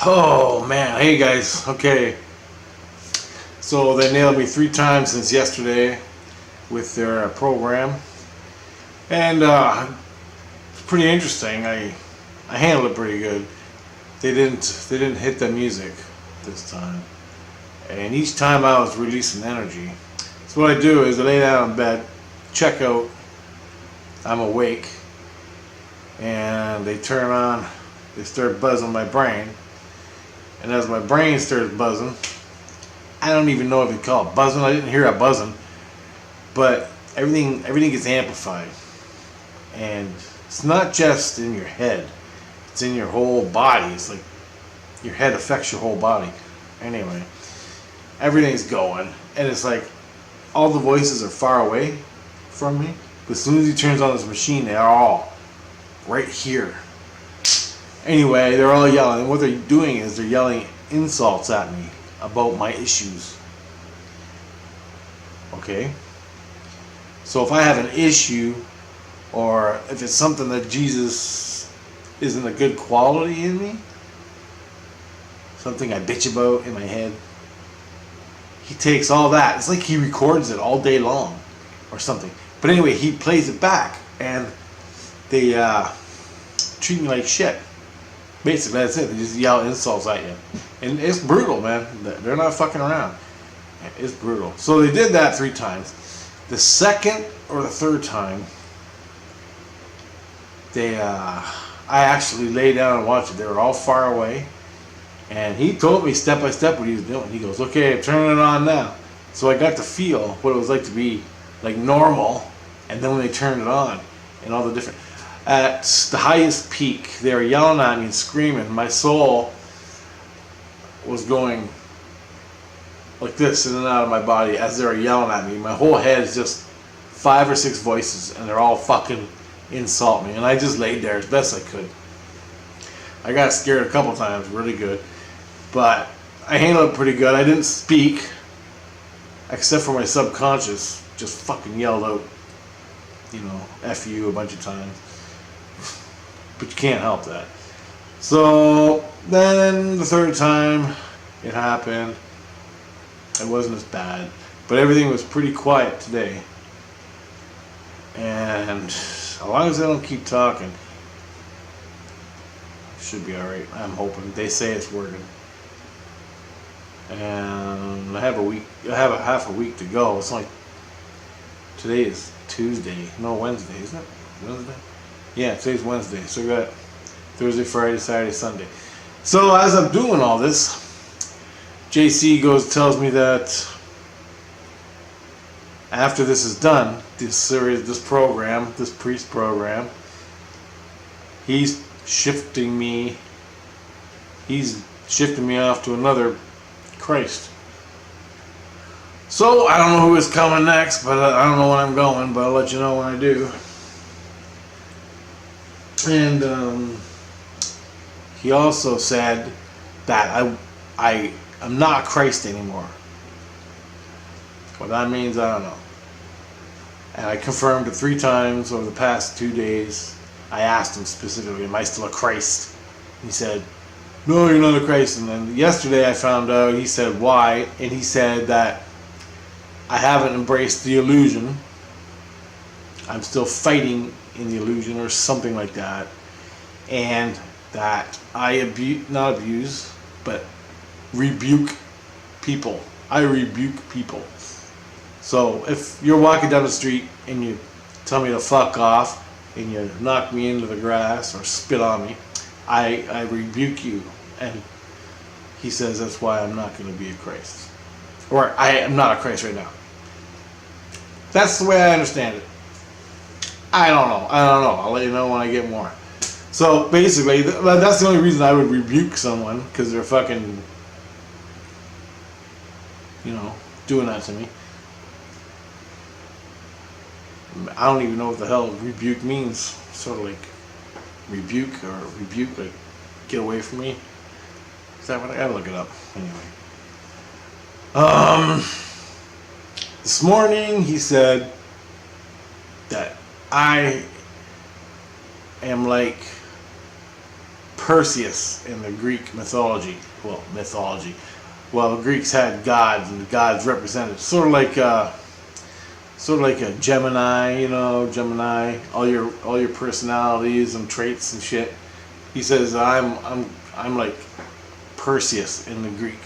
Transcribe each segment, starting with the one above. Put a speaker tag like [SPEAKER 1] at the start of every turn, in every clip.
[SPEAKER 1] Oh man, hey guys, okay. So they nailed me 3 times since yesterday with their program, and it's pretty interesting. I handled it pretty good. They didn't hit the music this time, and each time I was releasing energy. So what I do is I lay down in bed, check out, I'm awake, and they turn on, they start buzzing my brain. And as my brain starts buzzing, I don't even know if you call it buzzing. I didn't hear it buzzing, but everything gets amplified, and it's not just in your head; it's in your whole body. It's like your head affects your whole body. Anyway, everything's going, and it's like all the voices are far away from me. But as soon as he turns on this machine, they are all right here. Anyway, they're all yelling, and what they're doing is they're yelling insults at me about my issues. Okay? So if I have an issue, or if it's something that Jesus isn't a good quality in me, something I bitch about in my head, he takes all that. It's like he records it all day long or something. But anyway, he plays it back, and they treat me like shit. Basically, that's it. They just yell insults at you. And it's brutal, man. They're not fucking around. It's brutal. So they did that 3 times. The second or the third time, I actually lay down and watched it. They were all far away. And he told me step by step what he was doing. He goes, okay, I'm turning it on now. So I got to feel what it was like to be like normal. And then when they turned it on, and all the different... At the highest peak, they were yelling at me and screaming. My soul was going like this in and out of my body as they were yelling at me. My whole head is just 5 or 6 voices, and they're all fucking insult me. And I just laid there as best I could. I got scared a couple times, really good. But I handled it pretty good. I didn't speak, except for my subconscious just fucking yelled out, you know, F you a bunch of times. But you can't help that. So then the third time it happened, it wasn't as bad, but everything was pretty quiet today. And as long as I don't keep talking, it should be alright. I'm hoping. They say it's working. And I have a half a week to go. It's like today is Tuesday, no, Wednesday, isn't it? Wednesday? Yeah, today's Wednesday, so we got Thursday, Friday, Saturday, Sunday. So as I'm doing all this, JC tells me that after this is done, this program, this priest program, he's shifting me off to another Christ. So I don't know who is coming next, but I don't know when I'm going, but I'll let you know when I do. And he also said that I'm not Christ anymore. What that means, I don't know. And I confirmed it 3 times over the past 2 days. I asked him specifically, am I still a Christ? He said, no, you're not a Christ. And then yesterday I found out, he said why, and he said that I haven't embraced the illusion. I'm still fighting in the illusion or something like that, and that I not abuse, but rebuke people. I rebuke people. So if you're walking down the street and you tell me to fuck off and you knock me into the grass or spit on me, I rebuke you. And he says that's why I'm not going to be a Christ, or I am not a Christ right now. That's the way I understand it. I don't know. I'll let you know when I get more. So basically, that's the only reason I would rebuke someone, because they're fucking, you know, doing that to me. I don't even know what the hell rebuke means. Sort of like rebuke, like get away from me. Is that what I gotta look it up anyway? This morning he said that I am like Perseus in the Greek mythology. Well, mythology. Well, the Greeks had gods, and the gods represented sort of like a Gemini, you know, Gemini, all your personalities and traits and shit. He says I'm like Perseus in the Greek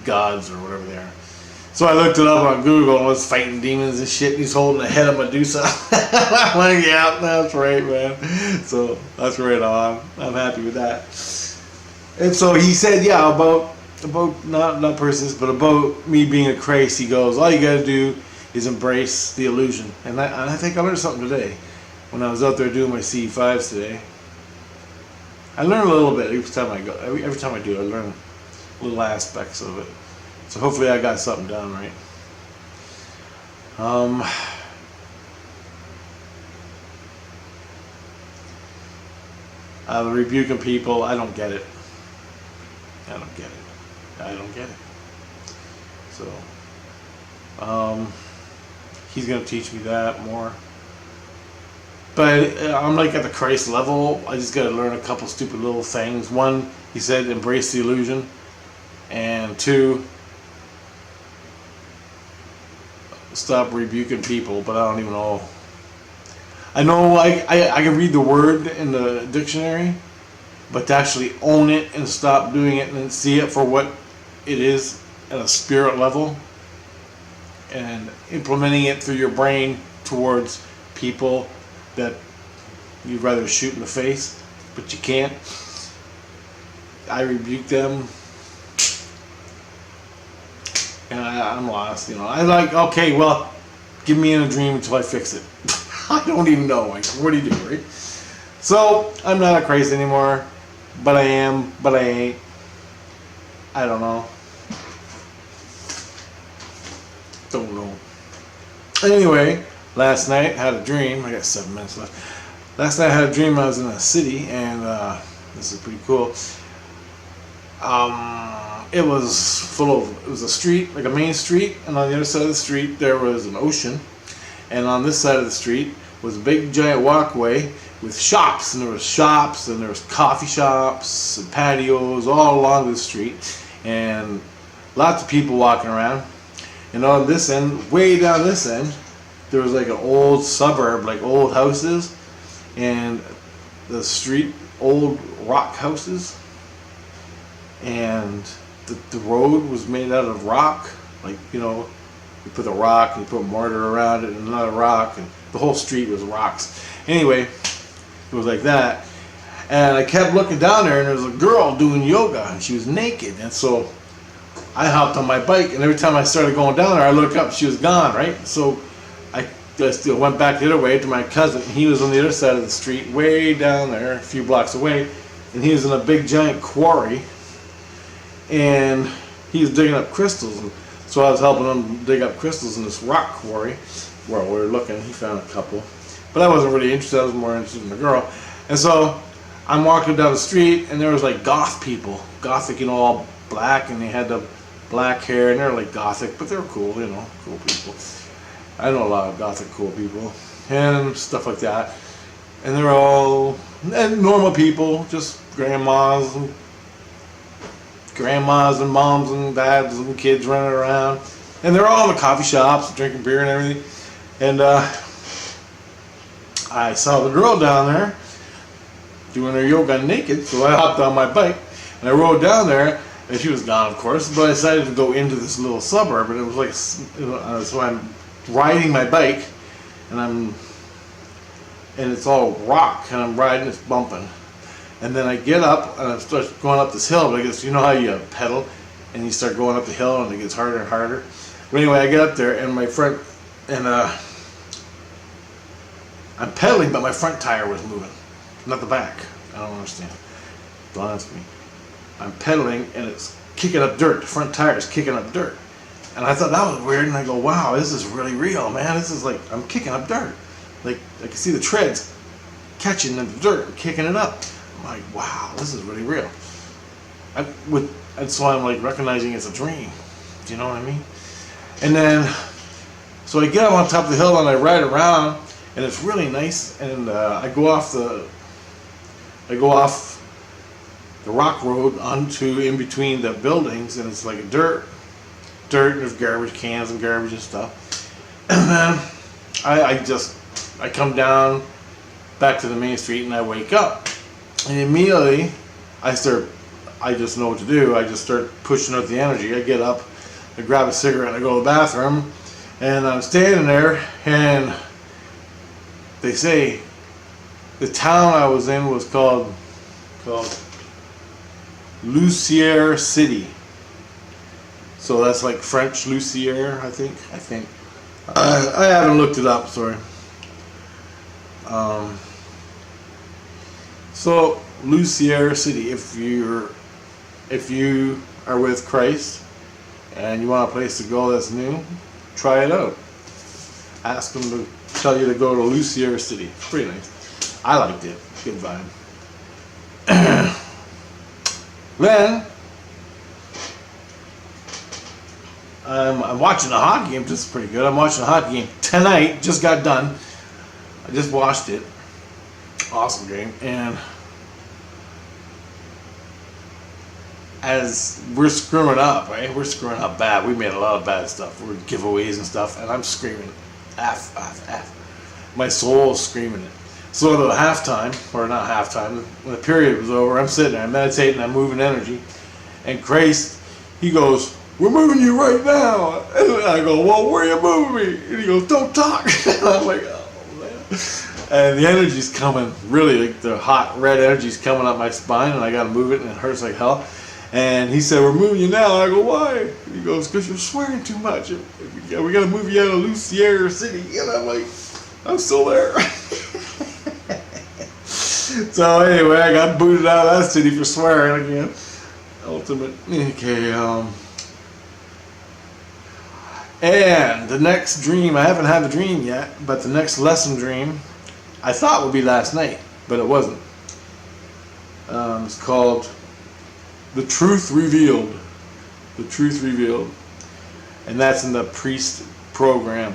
[SPEAKER 1] gods or whatever they are. So I looked it up on Google and was fighting demons and shit. And he's holding the head of Medusa. I'm like, yeah, that's right, man. So that's right on. I'm happy with that. And so he said, yeah, about not Perseus, but about me being a Christ. He goes, all you gotta do is embrace the illusion. And I think I learned something today when I was out there doing my CE5s today. I learn a little bit every time I go. Every time I do, I learn little aspects of it. So hopefully I got something done right. The rebuking people, I don't get it. I don't get it. So, he's going to teach me that more. But I'm like at the Christ level. I just got to learn a couple stupid little things. One, he said, embrace the illusion. And two, stop rebuking people. But I don't even know. I know I can read the word in the dictionary, but to actually own it and stop doing it and see it for what it is at a spirit level and implementing it through your brain towards people that you'd rather shoot in the face, but you can't. I rebuke them, and I'm lost. You know, I like, okay, well, give me in a dream until I fix it. I don't even know. Like, what do you do, right? So I'm not a Christ anymore, but I am, but I ain't. I don't know. Don't know. Anyway, last night I had a dream. I got 7 minutes left. Last night I had a dream I was in a city, and this is pretty cool. It was a street, like a main street, and on the other side of the street there was an ocean, and on this side of the street was a big giant walkway with shops, and there was coffee shops and patios all along the street, and lots of people walking around. And on this end, way down this end, there was like an old suburb, like old houses, and the street, old rock houses, and the road was made out of rock. Like, you know, you put a rock and you put mortar around it and another rock, and the whole street was rocks. Anyway, it was like that. And I kept looking down there, and there was a girl doing yoga, and she was naked. And so I hopped on my bike, and every time I started going down there, I looked up, she was gone, right? So I just went back the other way to my cousin. He was on the other side of the street, way down there, a few blocks away, and he was in a big giant quarry, and he was digging up crystals. And so I was helping him dig up crystals in this rock quarry. Well, we were looking, he found a couple, but I wasn't really interested. I was more interested in the girl. And so I'm walking down the street, and there was like goth people, gothic, you know, all black, and they had the black hair, and they're like gothic, but they're cool, you know, cool people. I know a lot of gothic cool people and stuff like that, and they're all normal people, just grandmas and moms and dads and kids running around, and they're all in the coffee shops drinking beer and everything. And I saw the girl down there doing her yoga naked, so I hopped on my bike and I rode down there. And she was gone, of course, but I decided to go into this little suburb, and it was like, so I'm riding my bike, and it's all rock, and I'm riding, it's bumping, and then I get up, and I start going up this hill, but I guess, you know how you pedal, and you start going up the hill, and it gets harder and harder. But anyway, I get up there, and I'm pedaling, but my front tire was moving, not the back. I don't understand. Don't ask me. I'm pedaling, and it's kicking up dirt. The front tire is kicking up dirt. And I thought that was weird, and I go, wow, this is really real, man. This is like, I'm kicking up dirt. Like, I can see the treads catching the dirt and kicking it up. I'm like, wow, this is really real. And so I'm like recognizing it's a dream. Do you know what I mean? And then, so I get up on top of the hill, and I ride around, and it's really nice, and I go off the I go off the rock road onto in between the buildings, and it's like a dirt, and there's garbage cans and garbage and stuff. And then I come down back to the main street, and I wake up, and immediately I just know what to do. I just start pushing out the energy. I get up, I grab a cigarette, and I go to the bathroom, and I'm standing there, and they say the town I was in was called Lucier City. So that's like French Lucier, I think. I haven't looked it up, sorry. So Lucier City, if you are with Christ and you want a place to go that's new, try it out. Ask them to tell you to go to Lucier City. It's pretty nice. I liked it. Good vibe. Then I'm watching a hockey game. This is pretty good. I'm watching a hockey game tonight. Just got done. I just watched it. Awesome game. And as we're screwing up, right? We're screwing up bad. We made a lot of bad stuff. We're giveaways and stuff, and I'm screaming, F, F, F. My soul is screaming it. So the halftime, or not halftime, when the period was over, I'm sitting there, I'm meditating, I'm moving energy, and Christ, he goes, we're moving you right now. And I go, well, where are you moving me? And he goes, don't talk. And I'm like, oh, man. And the energy's coming, really, like the hot red energy's coming up my spine, and I got to move it, and it hurts like hell. And he said, we're moving you now. And I go, why? And he goes, because you're swearing too much. We got to move you out of Lucier City. And I'm like, I'm still there. So anyway, I got booted out of that city for swearing again. Ultimate. Okay, and the next dream, I haven't had the dream yet, but the next lesson dream I thought would be last night, but it wasn't. It's called The Truth Revealed. The Truth Revealed. And that's in the priest program.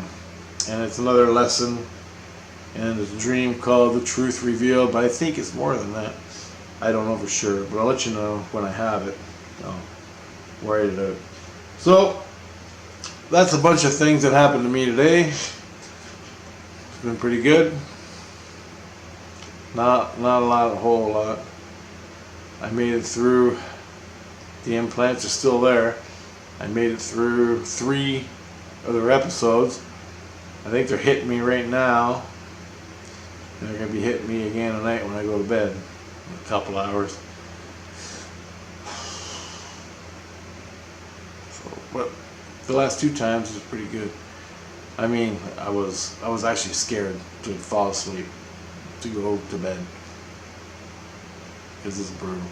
[SPEAKER 1] And it's another lesson. And it's a dream called The Truth Revealed, but I think it's more than that. I don't know for sure, but I'll let you know when I have it. I'll write it out. So, that's a bunch of things that happened to me today. It's been pretty good. Not a whole lot. I made it through. The implants are still there. I made it through 3 other episodes. I think they're hitting me right now. And they're going to be hitting me again tonight when I go to bed in a couple hours. So, but the last 2 times was pretty good. I mean, I was actually scared to fall asleep, to go to bed, because it's brutal.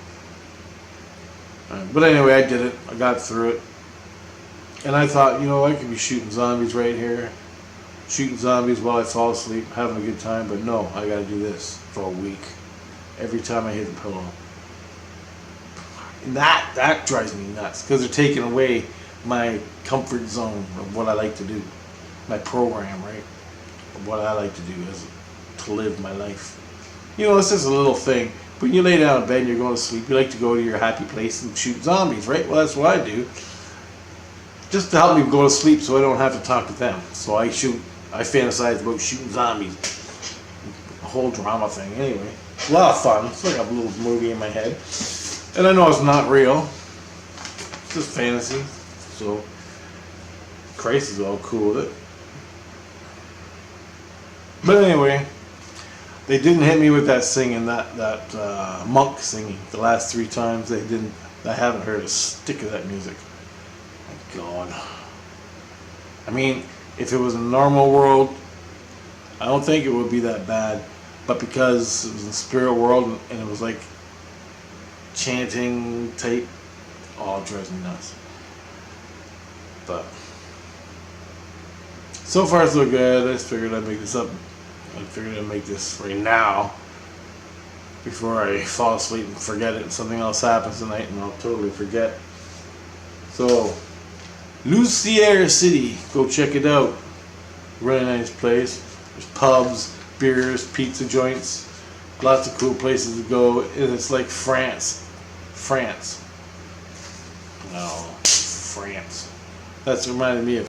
[SPEAKER 1] But anyway, I did it. I got through it. And I thought, you know, I could be shooting zombies right here. Shooting zombies while I fall asleep, having a good time, but no, I gotta do this for a week. Every time I hit the pillow. And that drives me nuts, because they're taking away my comfort zone of what I like to do. My program, right? Of what I like to do is to live my life. You know, it's just a little thing. When you lay down in bed and you're going to sleep, you like to go to your happy place and shoot zombies, right? Well, that's what I do. Just to help me go to sleep so I don't have to talk to them. So I fantasize about shooting zombies. A whole drama thing. Anyway, a lot of fun. It's like a little movie in my head. And I know it's not real. It's just fantasy. So, Christ is all cool with it. But anyway, they didn't hit me with that singing, that monk singing. The last 3 times they didn't. I haven't heard a stick of that music. My God. I mean, if it was a normal world, I don't think it would be that bad. But because it was in the spirit world and it was like chanting type, oh, it drives me nuts. But so far so good. I just figured I'd make this up. I figured I'd make this right now before I fall asleep and forget it and something else happens tonight and I'll totally forget. So, Lucier City, go check it out. Really nice place. There's pubs, beers, pizza joints, lots of cool places to go. And it's like France. No, France. That's reminded me of